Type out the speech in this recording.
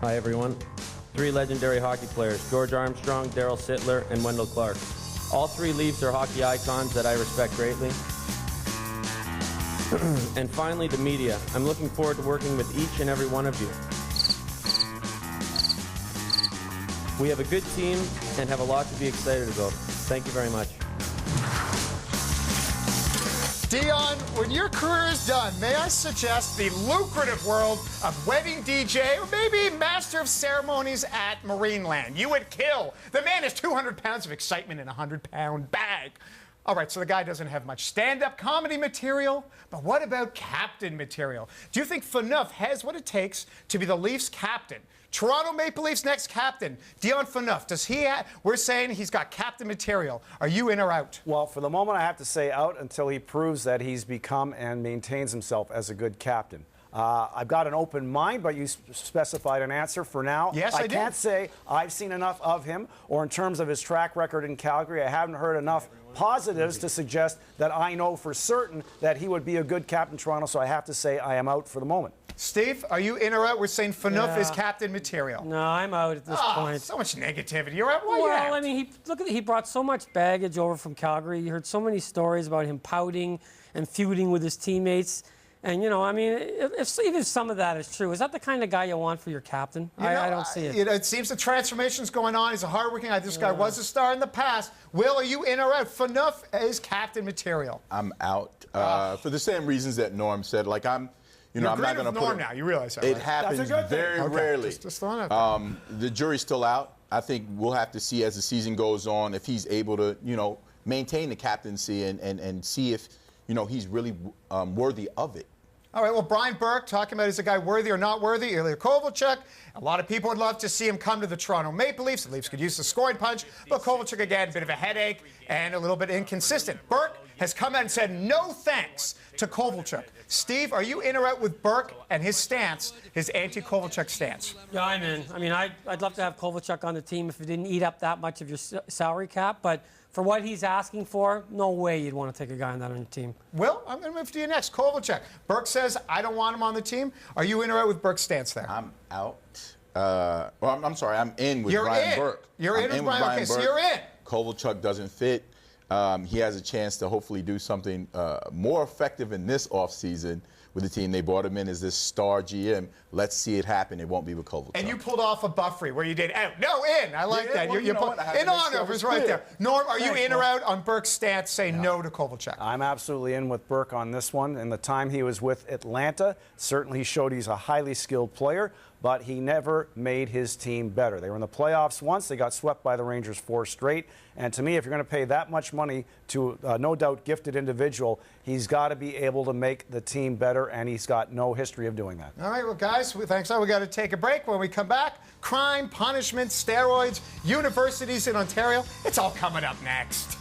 Hi, everyone. 3 legendary hockey players, George Armstrong, Darryl Sittler, and Wendell Clark. All 3 Leafs are hockey icons that I respect greatly. And finally, the media. I'm looking forward to working with each and every one of you. We have a good team and have a lot to be excited about. Thank you very much. Dion, when your career is done, may I suggest the lucrative world of wedding DJ or maybe master of ceremonies at Marineland? You would kill. The man has 200 pounds of excitement in a 100-pound bag. All right, so the guy doesn't have much stand-up comedy material, but what about captain material? Do you think Phaneuf has what it takes to be the Leafs captain? Toronto Maple Leafs next captain, Dion Phaneuf. Does he we're saying he's got captain material. Are you in or out? Well, for the moment, I have to say out until he proves that he's become and maintains himself as a good captain. I've got an open mind, but you specified an answer for now. Yes, I did. I can't say I've seen enough of him, or in terms of his track record in Calgary, I haven't heard enough positives to suggest that I know for certain that he would be a good captain in Toronto, so I have to say I am out for the moment. Steve, are you in or out? We're saying Phaneuf is captain material. No, I'm out at this point. So much negativity. You're out. Why Well, you out? I mean, he brought so much baggage over from Calgary. You heard so many stories about him pouting and feuding with his teammates. And, you know, I mean, if even some of that is true, is that the kind of guy you want for your captain? I don't see it. It seems the transformation's going on. He's a hardworking guy. This guy was a star in the past. Will, are you in or out? Phaneuf is captain material. I'm out for the same reasons that Norm said. Like, I'm not going to put Norm now. You realize that, It right? happens very rarely. Just throwing it out there. The jury's still out. I think we'll have to see as the season goes on if he's able to, maintain the captaincy and see if, he's really worthy of it. All right, well, Brian Burke talking about is a guy worthy or not worthy. Ilya Kovalchuk. A lot of people would love to see him come to the Toronto Maple Leafs. The Leafs could use the scoring punch, but Kovalchuk, again, a bit of a headache and a little bit inconsistent. Burke has come out and said no thanks to Kovalchuk. Steve, are you in or out with Burke and his stance, his anti-Kovalchuk stance? Yeah, I'm in. I mean, I'd love to have Kovalchuk on the team if it didn't eat up that much of your salary cap, but for what he's asking for, no way you'd want to take a guy on that on your team. Well, I'm going to move to you next. Kovalchuk. Burke says, I don't want him on the team. Are you in or out with Burke's stance there? I'm out. I'm sorry. I'm in with Brian Burke. You're in with Brian. Okay, so you're in. Kovalchuk doesn't fit. He has a chance to hopefully do something more effective in this offseason with the team. They brought him in as this star GM. Let's see it happen. It won't be with Kovalchuk. And you pulled off a Buffrey where you did out. No, in. I like that. Well, you put in honor was right there. Norm, are you in or out on Burke's stance saying no to Kovalchuk? I'm absolutely in with Burke on this one. In the time he was with Atlanta, certainly he showed he's a highly skilled player, but he never made his team better. They were in the playoffs once. They got swept by the Rangers 4 straight. And to me, if you're going to pay that much money to a no doubt gifted individual, he's got to be able to make the team better, and he's got no history of doing that. All right, well, guys, thanks. We got to take a break. When we come back, crime, punishment, steroids, universities in Ontario, it's all coming up next.